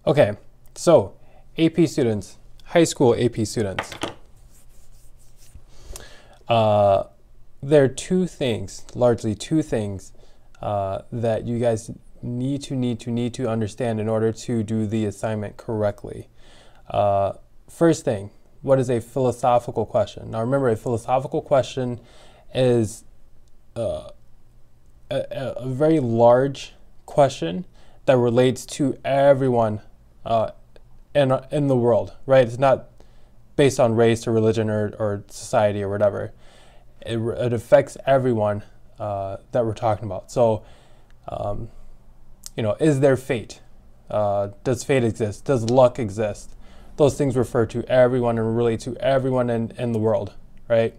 Okay, so AP students, high school AP students. There are largely two things that you guys need to understand in order to do the assignment correctly. First thing, what is a philosophical question? Now remember, a philosophical question is a very large question that relates to everyone in the world, right? It's not based on race or religion or society or whatever. It affects everyone that we're talking about. So, is there fate? Does fate exist? Does luck exist? Those things refer to everyone and relate to everyone in the world, right?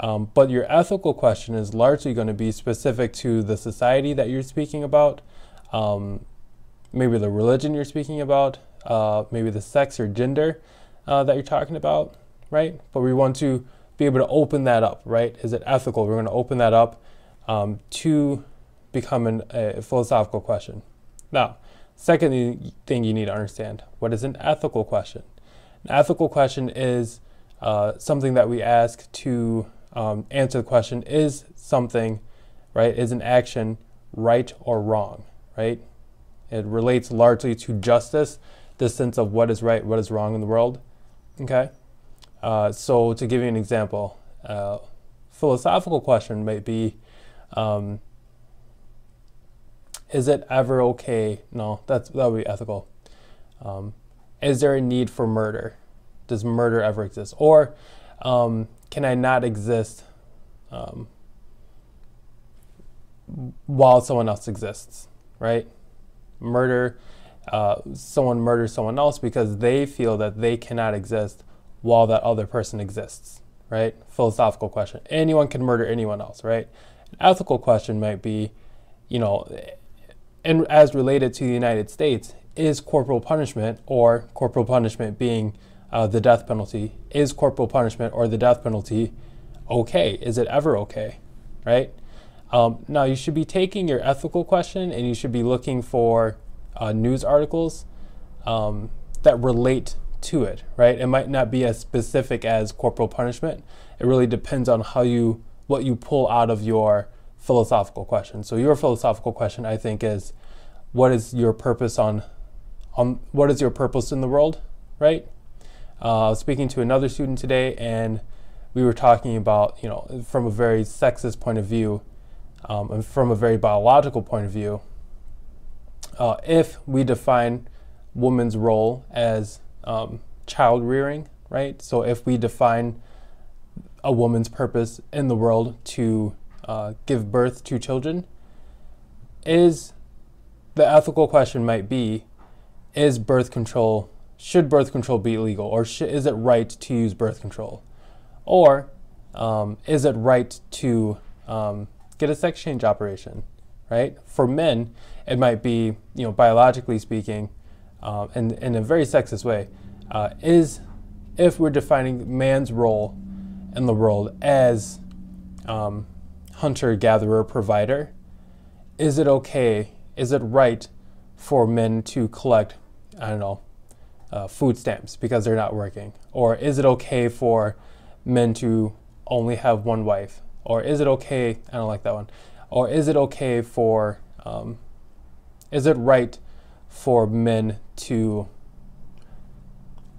But your ethical question is largely going to be specific to the society that you're speaking about, maybe the religion you're speaking about, maybe the sex or gender that you're talking about, right? But we want to be able to open that up, right? Is it ethical? We're going to open that up to become a philosophical question. Now, second thing you need to understand, what is an ethical question? An ethical question is something that we ask to answer the question, is something, right, is an action right or wrong, right? It relates largely to justice, the sense of what is right, what is wrong in the world, okay? So to give you an example, philosophical question might be, is it ever okay? No, that would be ethical. Is there a need for murder? Does murder ever exist? Or can I not exist while someone else exists, right? Someone murders someone else because they feel that they cannot exist while that other person exists, right? Philosophical question. Anyone can murder anyone else, right? An ethical question might be, and as related to the United States, is corporal punishment, or corporal punishment being the death penalty, is corporal punishment or the death penalty okay? Is it ever okay, right? Now you should be taking your ethical question and you should be looking for news articles that relate to it, right? It might not be as specific as corporal punishment. It really depends on what you pull out of your philosophical question. So your philosophical question, I think, is what is your purpose what is your purpose in the world, right? I was speaking to another student today, and we were talking about, from a very sexist point of view, and from a very biological point of view, if we define woman's role as child rearing, right? So if we define a woman's purpose in the world to give birth to children, the ethical question might be, should birth control be illegal, or is it right to use birth control? Or is it right to get a sex change operation, right? For men, it might be, biologically speaking, and in a very sexist way, if we're defining man's role in the world as hunter, gatherer, provider, is it okay? Is it right for men to collect, food stamps because they're not working? Or is it okay for men to only have one wife? Or is it okay, I don't like that one. Or is it okay is it right for men to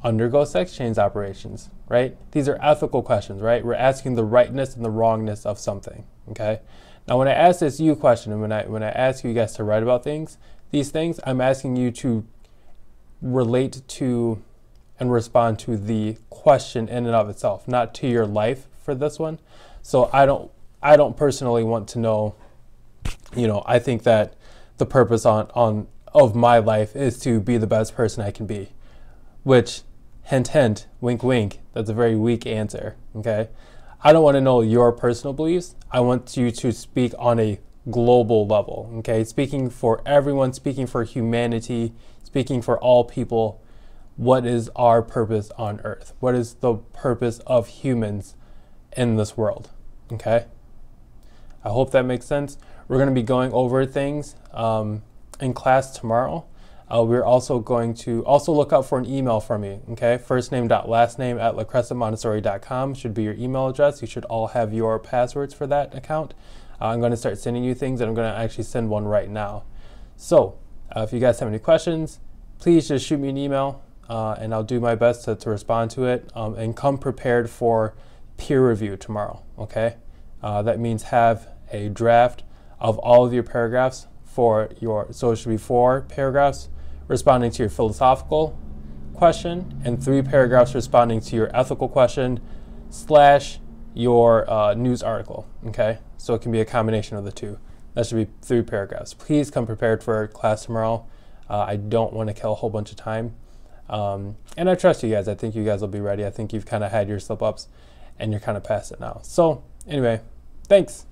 undergo sex change operations, right? These are ethical questions, right? We're asking the rightness and the wrongness of something, okay? Now, when I ask this you question, and when I ask you guys to write about these things, I'm asking you to relate to and respond to the question in and of itself, not to your life for this one. So I don't personally want to know, I think that the purpose of my life is to be the best person I can be, which, hint, hint, wink, wink, that's a very weak answer, okay? I don't want to know your personal beliefs. I want you to speak on a global level, okay? Speaking for everyone, speaking for humanity, speaking for all people. What is our purpose on earth? What is the purpose of humans in this world, okay? I hope that makes sense. We're going to be going over things in class tomorrow. We're also going to also look out for an email from me. Okay, firstname.lastname@lacrestamontessori.com should be your email address. You should all have your passwords for that account. I'm going to start sending you things, and I'm going to actually send one right now. So if you guys have any questions, please just shoot me an email, and I'll do my best to respond to it. And come prepared for peer review tomorrow. Okay, that means have a draft of all of your paragraphs for your, so it should be 4 paragraphs responding to your philosophical question and 3 paragraphs responding to your ethical question / your news article. Okay, so it can be a combination of the 2. That should be 3 paragraphs. Please come prepared for class tomorrow. I don't want to kill a whole bunch of time. And I trust you guys. I think you guys will be ready. I think you've kind of had your slip ups and you're kind of past it now. So anyway, thanks.